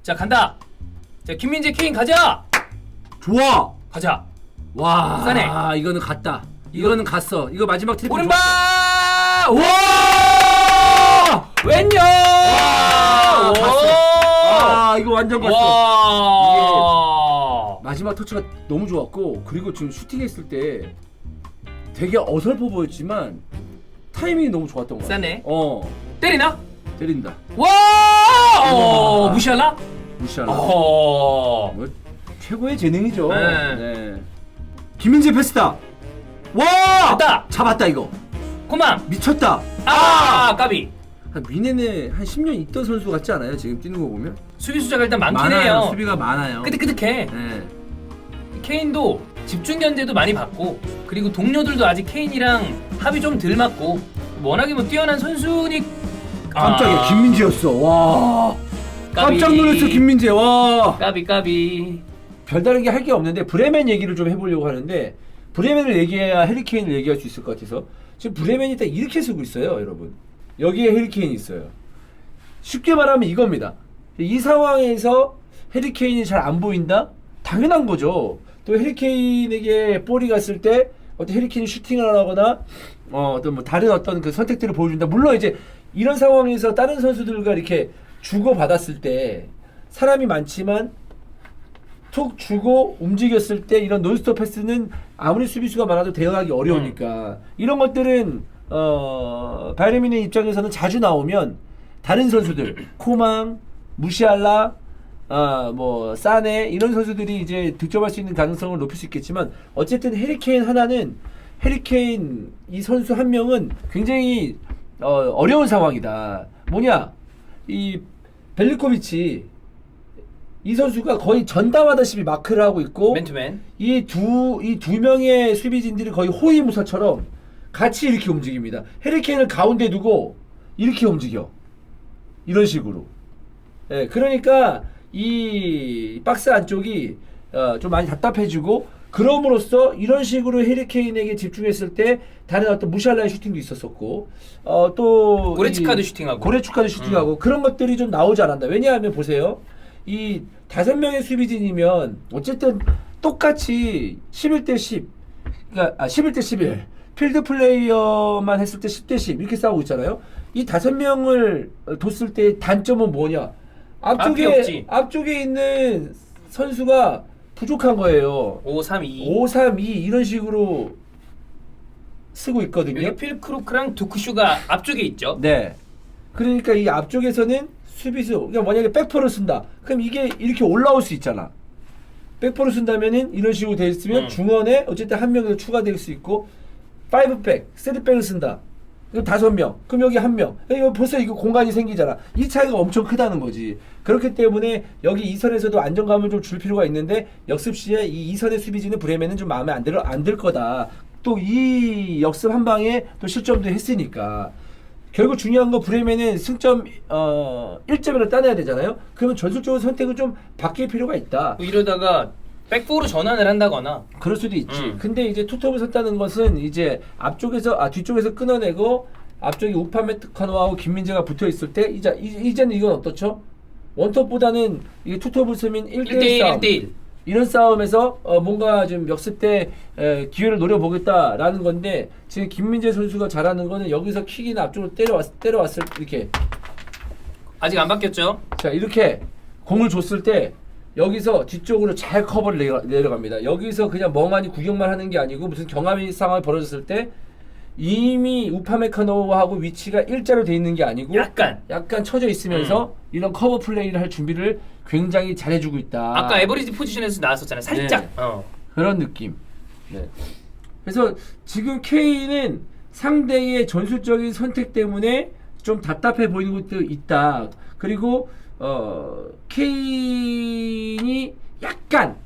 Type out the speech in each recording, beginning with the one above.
자 간다. 자 김민재 케인 가자. 좋아. 가자. 와. 싸네. 이거는 갔다. 이거는 갔어. 이거 마지막 트리플. 오른발. 와. 왼쪽. 와, 갔어. 이거 완전 갔어. 와. 마지막 터치가 너무 좋았고, 그리고 지금 슈팅했을 때 되게 어설퍼 보였지만 타이밍이 너무 좋았던 거 같아. 싸네. 때리나? 때리나? 때린다. 와. 무시할라? 무시하나? 어. 최고의 재능이죠. 네. 김민재 패스다. 와! 됐다. 잡았다 이거. 고망. 미쳤다. 까비. 한 미네네 한 10년 있던 선수 같지 않아요? 지금 뛰는 거 보면? 수비 숫자가 일단 많긴 많아요. 해요. 수비가 많아요. 끄득끄득해. 네. 케인도 집중 견제도 많이 받고, 그리고 동료들도 아직 케인이랑 합이 좀 덜 맞고, 워낙에 뭐 뛰어난 선수니. 깜짝이야. 김민재였어. 와. 까비. 깜짝 놀랐어 김민재. 와. 까비. 별다른 게 할 게 없는데 브레멘 얘기를 좀 해보려고 하는데, 브레멘을 얘기해야 해리케인을 얘기할 수 있을 것 같아서 지금 브레멘이 딱 이렇게 쓰고 있어요, 여러분. 여기에 해리케인이 있어요. 쉽게 말하면 이겁니다. 이 상황에서 해리케인이 잘 안 보인다? 당연한 거죠. 또 해리케인에게 볼이 갔을 때 어떤 해리케인이 슈팅을 하거나 어떤 뭐 다른 어떤 그 선택들을 보여준다. 물론 이제 이런 상황에서 다른 선수들과 이렇게 주고 받았을 때 사람이 많지만 툭 주고 움직였을 때 이런 논스톱 패스는 아무리 수비수가 많아도 대응하기 어려우니까 이런 것들은 바이에른 입장에서는 자주 나오면 다른 선수들 코망, 무시알라, 뭐 사네 이런 선수들이 이제 득점할 수 있는 가능성을 높일 수 있겠지만 어쨌든 해리케인 하나는 해리케인 이 선수 한 명은 굉장히 어려운 상황이다. 뭐냐 이 벨리코비치 이 선수가 거의 전담하다시피 마크를 하고 있고 맨투맨. 이 두 명의 수비진들이 거의 호위무사처럼 같이 이렇게 움직입니다. 해리케인을 가운데 두고 이렇게 움직여. 이런 식으로. 예, 그러니까 이 박스 안쪽이 좀 많이 답답해지고 그럼으로써 이런 식으로 해리케인에게 집중했을 때 다른 어떤 무시할라의 슈팅도 있었었고 또 고레츠카도 슈팅하고. 고레츠카도 슈팅하고 그런 것들이 좀 나오지 않았나. 왜냐하면 보세요. 이 5명의 수비진이면 어쨌든 똑같이 11대 10 그러니까 11대 11 필드 플레이어만 했을 때 10대 10 이렇게 싸우고 있잖아요. 이 5명을 뒀을 때 단점은 뭐냐? 앞쪽에 있는 선수가 부족한 거예요. 5-3-2 5-3-2 이런 식으로 쓰고 있거든요. 여기 필크루크랑 두쿠슈가 앞쪽에 있죠. 네. 그러니까 이 앞쪽에서는 수비수, 그러니까 만약에 백퍼를 쓴다. 그럼 이게 이렇게 올라올 수 있잖아. 백퍼를 쓴다면은 이런 식으로 돼 있으면 중원에 어쨌든 한 명이 더 추가될 수 있고 5백, 3백을 쓴다. 그럼 5명. 그럼 여기 1명. 이거 벌써 이거 공간이 생기잖아. 이 차이가 엄청 크다는 거지. 그렇기 때문에 여기 2선에서도 안정감을 좀 줄 필요가 있는데 역습 시에 이 2선의 수비진은 브레멘은 좀 마음에 안 들 거다. 또 이 역습 한 방에 또 실점도 했으니까. 결국 중요한 거 브레멘은 승점 1점을 따내야 되잖아요. 그러면 전술적인 선택을 좀 바뀔 필요가 있다. 뭐 이러다가 백포로 전환을 한다거나. 그럴 수도 있지. 근데 이제 투톱을 섰다는 것은 이제 뒤쪽에서 끊어내고 앞쪽에 우파메트카노하고 김민재가 붙어 있을 때 이제는 이건 어떻죠? 원톱보다는 이게 투톱을 쓰면 1대1 싸움. 1대1. 이런 싸움에서 뭔가 좀 역습 때 기회를 노려보겠다라는 건데 지금 김민재 선수가 잘하는 거는 여기서 킥이나 앞쪽으로 때려왔을 이렇게 아직 안 바뀌었죠? 자 이렇게 공을 줬을 때 여기서 뒤쪽으로 잘 커버를 내려갑니다. 여기서 그냥 멍하니 구경만 하는 게 아니고 무슨 경합의 상황이 벌어졌을 때 이미 우파메카노하고 위치가 일자로 돼 있는 게 아니고 약간 쳐져 있으면서 이런 커버 플레이를 할 준비를 굉장히 잘해주고 있다. 아까 에버리지 포지션에서 나왔었잖아요. 살짝. 네. 그런 느낌. 네. 그래서 지금 K는 상대의 전술적인 선택 때문에 좀 답답해 보이는 것도 있다. 그리고 케인이 약간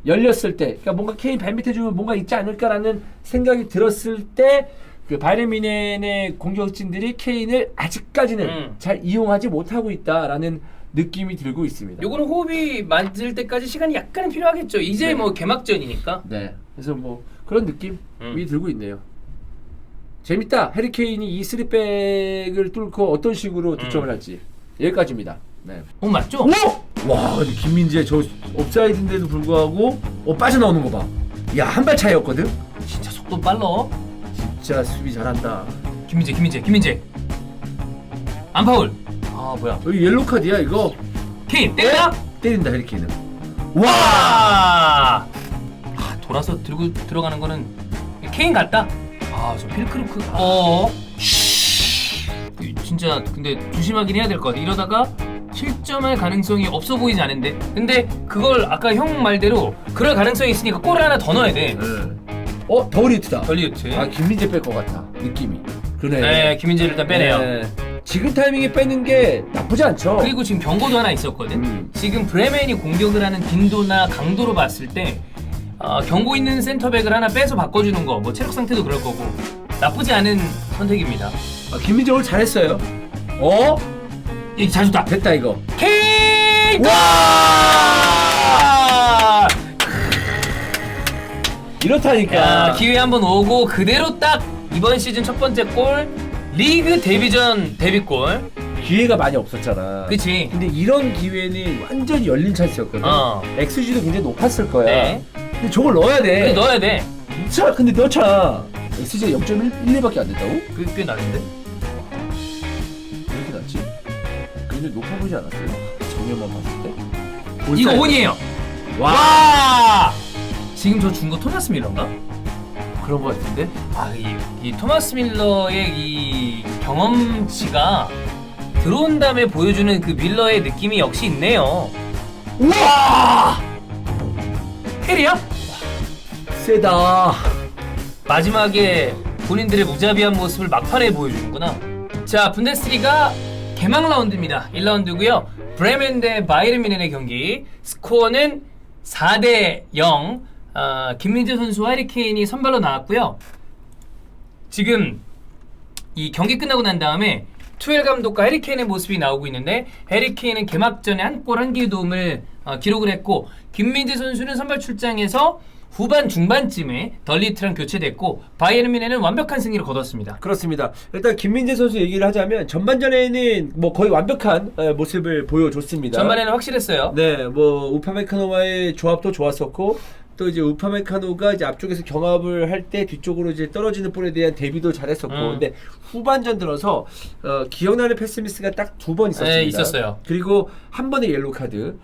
열렸을 때, 그러니까 뭔가 케인 발밑에 주면 뭔가 있지 않을까라는 생각이 들었을 때, 그 바이에른 뮌헨의 공격진들이 케인을 아직까지는 잘 이용하지 못하고 있다라는 느낌이 들고 있습니다. 요거는 호흡이 맞을 때까지 시간이 약간은 필요하겠죠. 이제 네. 뭐 개막전이니까. 네. 그래서 뭐 그런 느낌이 들고 있네요. 재밌다. 해리케인이 이 3백을 뚫고 어떤 식으로 득점을 할지. 여기까지입니다. 네. 맞죠? 오! 와, 근데 김민재 저 옵사이드인데도 불구하고 빠져나오는 거 봐. 야, 한 발 차이였거든. 진짜 속도 빨라. 진짜 수비 잘한다. 김민재. 안 파울. 아 뭐야? 여기 옐로 카드야 이거. 케인 때린다. 때린다 해리케인은. 와. 돌아서 들고 들어가는 거는 케인 같다. 저 필크루크. 진짜 근데 조심하긴 해야 될 것 같아. 이러다가 실점할 가능성이 없어 보이지 않은데. 근데 그걸 아까 형 말대로 그럴 가능성이 있으니까 골을 하나 더 넣어야 돼. 더리트다. 덜리우트. 김민재 뺄 것 같아 느낌이. 그러네. 네, 김민재를 일단 빼내요. 네. 지금 타이밍에 빼는 게 나쁘지 않죠. 그리고 지금 경고도 하나 있었거든. 지금 브레멘이 공격을 하는 빈도나 강도로 봤을 때 경고 있는 센터백을 하나 빼서 바꿔주는 거, 뭐 체력 상태도 그럴 거고 나쁘지 않은 선택입니다. 김민재 오늘 잘했어요. 잘 줬다. 됐다 이거. 케인! 와! 이렇다니까. 야, 기회 한번 오고 그대로 딱 이번 시즌 첫 번째 골, 리그 데뷔전 데뷔골. 기회가 많이 없었잖아. 그치. 근데 이런 기회는 완전히 열린 찬스였거든. XG도 굉장히 높았을 거야. 네. 근데 저걸 넣어야 돼. 근데 넣어야 돼. 근데 넣잖아. XG가 0.12밖에 안 된다고? 그게 꽤 나는데? 왜 이렇게 낮지? 굉장히 높아 보이지 않았어요? 정면만 봤을 때? 이거 온이에요. 와! 지금 저 준 거 토마스 밀러인가? 그런 거 같은데? 이 토마스 밀러의 이 경험치가 들어온 다음에 보여주는 그 밀러의 느낌이 역시 있네요. 우와! 캐리야? 세다. 마지막에 본인들의 무자비한 모습을 막판에 보여주는구나. 자, 분데스리가 개막 라운드입니다. 1라운드고요. 브레멘 대 바이에른 뮌헨의 경기. 스코어는 4대0. 김민재 선수와 해리케인이 선발로 나왔고요. 지금 이 경기 끝나고 난 다음에 투엘 감독과 해리케인의 모습이 나오고 있는데, 해리케인은 개막전에 한 골 한 개의 도움을 기록을 했고, 김민재 선수는 선발 출장에서 후반 중반쯤에 덜리트랑 교체됐고, 바이에른 뮌헨은 완벽한 승리를 거뒀습니다. 그렇습니다. 일단 김민재 선수 얘기를 하자면 전반전에는 뭐 거의 완벽한 모습을 보여줬습니다. 전반에는 확실했어요. 네, 뭐 우파메카노와의 조합도 좋았었고, 또 이제 우파메카노가 이제 앞쪽에서 경합을 할 때 뒤쪽으로 이제 떨어지는 볼에 대한 대비도 잘했었고, 근데 후반전 들어서 기억나는 패스 미스가 딱 2번 있었습니다. 네, 있었어요. 그리고 한 번의 옐로 카드.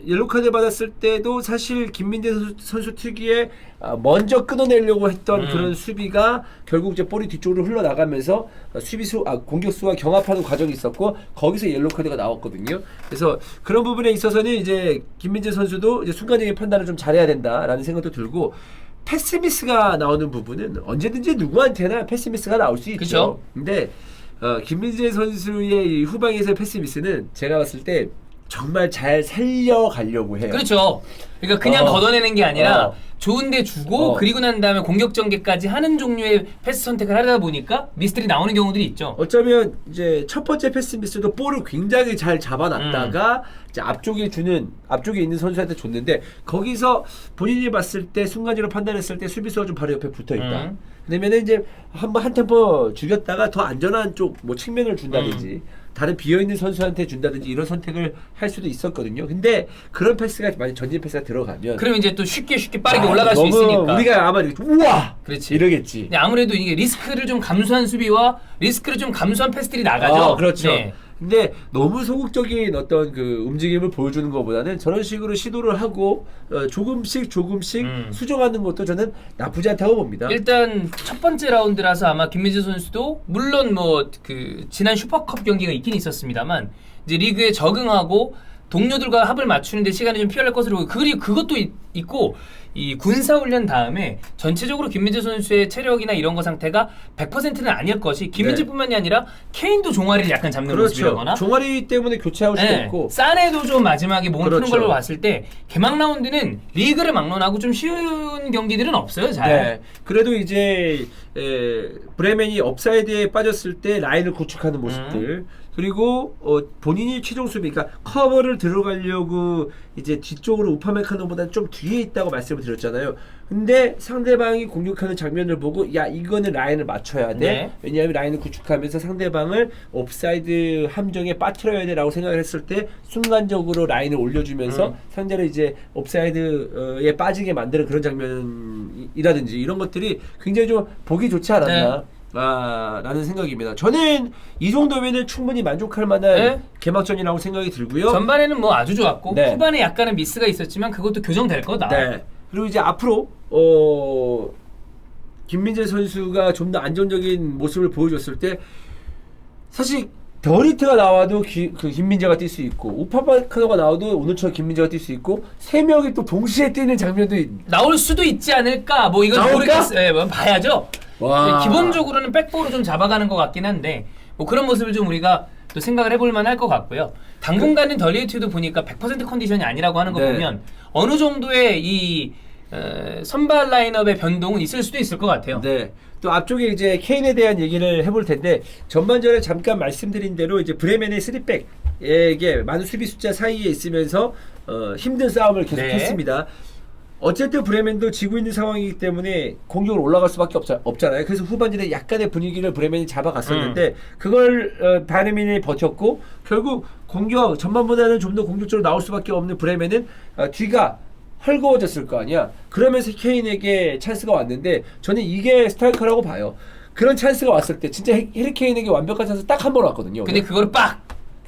옐로 카드 받았을 때도 사실 김민재 선수 특유의 먼저 끊어내려고 했던 그런 수비가 결국 이제 볼이 뒤쪽으로 흘러나가면서 공격수와 경합하는 과정이 있었고, 거기서 옐로 카드가 나왔거든요. 그래서 그런 부분에 있어서는 이제 김민재 선수도 이제 순간적인 판단을 좀 잘해야 된다라는 생각도 들고, 패스미스가 나오는 부분은 언제든지 누구한테나 패스미스가 나올 수 있죠. 그쵸? 근데 김민재 선수의 이 후방에서의 패스미스는 제가 봤을 때 정말 잘 살려가려고 해요. 그렇죠. 그러니까 그냥 걷어내는 게 아니라 좋은데 주고 그리고 난 다음에 공격 전개까지 하는 종류의 패스 선택을 하다 보니까 미스들이 나오는 경우들이 있죠. 어쩌면 이제 첫 번째 패스 미스도 볼을 굉장히 잘 잡아놨다가 이제 앞쪽에 있는 선수한테 줬는데, 거기서 본인이 봤을 때 순간적으로 판단했을 때 수비수가 좀 바로 옆에 붙어 있다. 그러면은 이제 한 템포 죽였다가 더 안전한 쪽 뭐 측면을 준다든지 다른 비어있는 선수한테 준다든지 이런 선택을 할 수도 있었거든요. 근데 그런 패스가 만약 전진 패스가 들어가면 그러면 이제 또 쉽게 빠르게 올라갈 수 있으니까 우리가 아마 우와! 그렇지. 이러겠지. 근데 아무래도 이게 리스크를 좀 감수한 수비와 리스크를 좀 감수한 패스들이 나가죠. 그렇죠. 네. 근데 너무 소극적인 어떤 그 움직임을 보여주는 것보다는 저런 식으로 시도를 하고 조금씩 수정하는 것도 저는 나쁘지 않다고 봅니다. 일단 첫 번째 라운드라서 아마 김민재 선수도 물론 뭐 그 지난 슈퍼컵 경기가 있긴 있었습니다만 이제 리그에 적응하고 동료들과 합을 맞추는데 시간이 좀 필요할 것으로, 그리고 그것도 있고 이 군사훈련 다음에 전체적으로 김민재 선수의 체력이나 이런 거 상태가 100%는 아닐 것이, 김민재뿐만이 아니라 케인도 종아리를 약간 잡는 모습이라거나 종아리 때문에 교체하고 수도 있고, 사네도 좀 마지막에 몸을 푸는 그렇죠. 걸로 봤을 때 개막 라운드는 리그를 막론하고 좀 쉬운 경기들은 없어요. 잘. 네. 그래도 이제 브레멘이 업사이드에 빠졌을 때 라인을 구축하는 모습들, 그리고 본인이 최종 수비, 그러니까 커버를 들어가려고 이제 뒤쪽으로 우파메카노보다 좀 뒤에 뒤에 있다고 말씀을 드렸잖아요. 근데 상대방이 공격하는 장면을 보고 야 이거는 라인을 맞춰야 돼. 네. 왜냐하면 라인을 구축하면서 상대방을 옵사이드 함정에 빠뜨려야 돼라고 생각을 했을 때 순간적으로 라인을 올려주면서 상대를 이제 옵사이드에 빠지게 만드는 그런 장면이라든지 이런 것들이 굉장히 좀 보기 좋지 않았나. 네. 라는 생각입니다. 저는 이 정도면은 충분히 만족할 만한 네. 개막전이라고 생각이 들고요. 전반에는 뭐 아주 좋았고 네. 후반에 약간은 미스가 있었지만 그것도 교정될 거다. 네. 그리고 이제 앞으로 김민재 선수가 좀 더 안정적인 모습을 보여줬을 때 사실 더리트가 나와도 그 김민재가 뛸 수 있고 우파바카노가 나와도 오늘처럼 김민재가 뛸 수 있고 세 명이 또 동시에 뛰는 장면도 나올 수도 있지 않을까? 뭐 이건 나올까? 모르겠어요. 예, 뭐 봐야죠. 와. 기본적으로는 백보로 좀 잡아가는 것 같긴 한데 뭐 그런 모습을 좀 우리가 또 생각을 해볼 만할 것 같고요. 당분간은 더리트도 보니까 100% 컨디션이 아니라고 하는 거 네. 보면 어느 정도의 이 선발 라인업의 변동은 있을 수도 있을 것 같아요. 네. 또 앞쪽에 이제 케인에 대한 얘기를 해볼 텐데 전반전에 잠깐 말씀드린 대로 이제 브레멘의 3백에게 많은 수비 숫자 사이에 있으면서 힘든 싸움을 계속했습니다. 어쨌든 브레멘도 지고 있는 상황이기 때문에 공격으로 올라갈 수밖에 없잖아요. 그래서 후반전에 약간의 분위기를 브레멘이 잡아갔었는데 그걸 바이에른 버텼고 결국 공격 전반보다는 좀 더 공격적으로 나올 수밖에 없는 브레멘은 뒤가 헐거워졌을 거 아니야. 그러면서 케인에게 찬스가 왔는데 저는 이게 스트라이커라고 봐요. 그런 찬스가 왔을 때 진짜 해리케인에게 완벽한 찬스 딱 한 번 왔거든요. 근데 그거를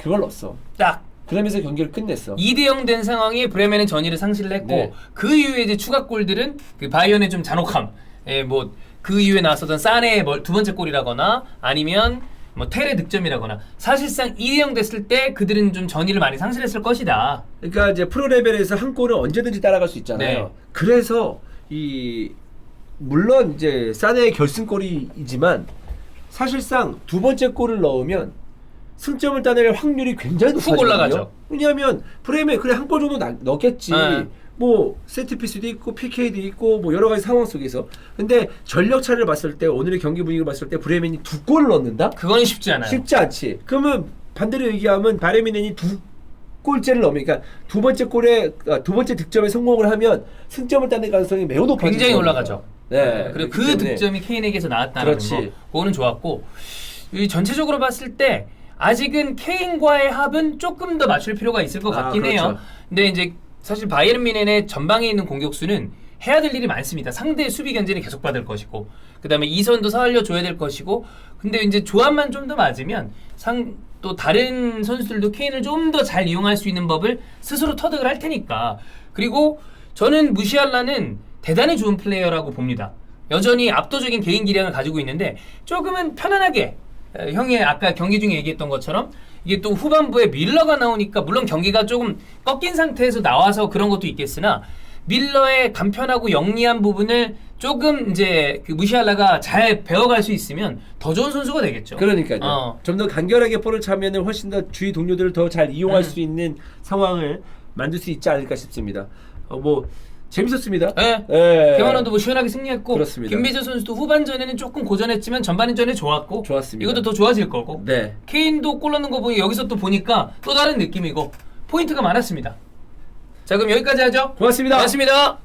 그걸 넣었어. 딱 그러면서 경기를 끝냈어. 2대0 된 상황에 브레멘은 전의를 상실을 했고 네. 그 이후에 이제 추가골들은 그 바이언의 좀 잔혹함, 뭐 그 이후에 나왔었던 사네의 두 번째 골이라거나 아니면 뭐 텔의 득점이라거나 사실상 2대0 됐을 때 그들은 좀 전의를 많이 상실했을 것이다. 그러니까 이제 프로 레벨에서 한 골은 언제든지 따라갈 수 있잖아요. 네. 그래서 물론 이제 사네의 결승골이지만 사실상 두 번째 골을 넣으면 승점을 따낼 확률이 굉장히 훅 높아지거든요. 올라가죠. 왜냐하면 프레임에 그래 한 골 정도 넣겠지. 네. 뭐 세트피스도 있고 PK도 있고 뭐 여러 가지 상황 속에서. 근데 전력 차를 봤을 때 오늘의 경기 분위기를 봤을 때 브레멘이 두 골을 넣는다? 그건 쉽지 않아요. 쉽지 않지. 그러면 반대로 얘기하면 바이에른이 두 골째를 넣으면 그러니까 두 번째 득점에 성공을 하면 승점을 따낼 가능성이 매우 높아지죠. 굉장히 올라가죠. 네. 그리고 그렇기 그 때문에. 득점이 케인에게서 나왔다는 그렇지. 거, 그거는 좋았고 이 전체적으로 봤을 때 아직은 케인과의 합은 조금 더 맞출 필요가 있을 것 같긴 그렇죠. 해요. 근데 이제 사실 바이에른 뮌헨의 전방에 있는 공격수는 해야 될 일이 많습니다. 상대의 수비 견제를 계속 받을 것이고, 그 다음에 이선도 살려줘야 될 것이고, 근데 이제 조합만 좀 더 맞으면 또 다른 선수들도 케인을 좀 더 잘 이용할 수 있는 법을 스스로 터득을 할 테니까. 그리고 저는 무시알라는 대단히 좋은 플레이어라고 봅니다. 여전히 압도적인 개인 기량을 가지고 있는데 조금은 편안하게 형이 아까 경기 중에 얘기했던 것처럼 이게 또 후반부에 밀러가 나오니까 물론 경기가 조금 꺾인 상태에서 나와서 그런 것도 있겠으나 밀러의 간편하고 영리한 부분을 조금 이제 그 무시알라가 잘 배워갈 수 있으면 더 좋은 선수가 되겠죠. 그러니까요. 좀 더 간결하게 볼을 차면은 훨씬 더 주위 동료들을 더 잘 이용할 수 있는 상황을 만들 수 있지 않을까 싶습니다. 뭐 재밌었습니다. 네. 예. 개만원도 뭐 시원하게 승리했고 그렇습니다. 김민재 선수도 후반전에는 조금 고전했지만 전반전에 좋았고 좋았습니다. 이것도 더 좋아질 거고 네. 케인도 골 넣는 거 보니 여기서 또 보니까 또 다른 느낌이고 포인트가 많았습니다. 자 그럼 여기까지 하죠. 고맙습니다. 고맙습니다.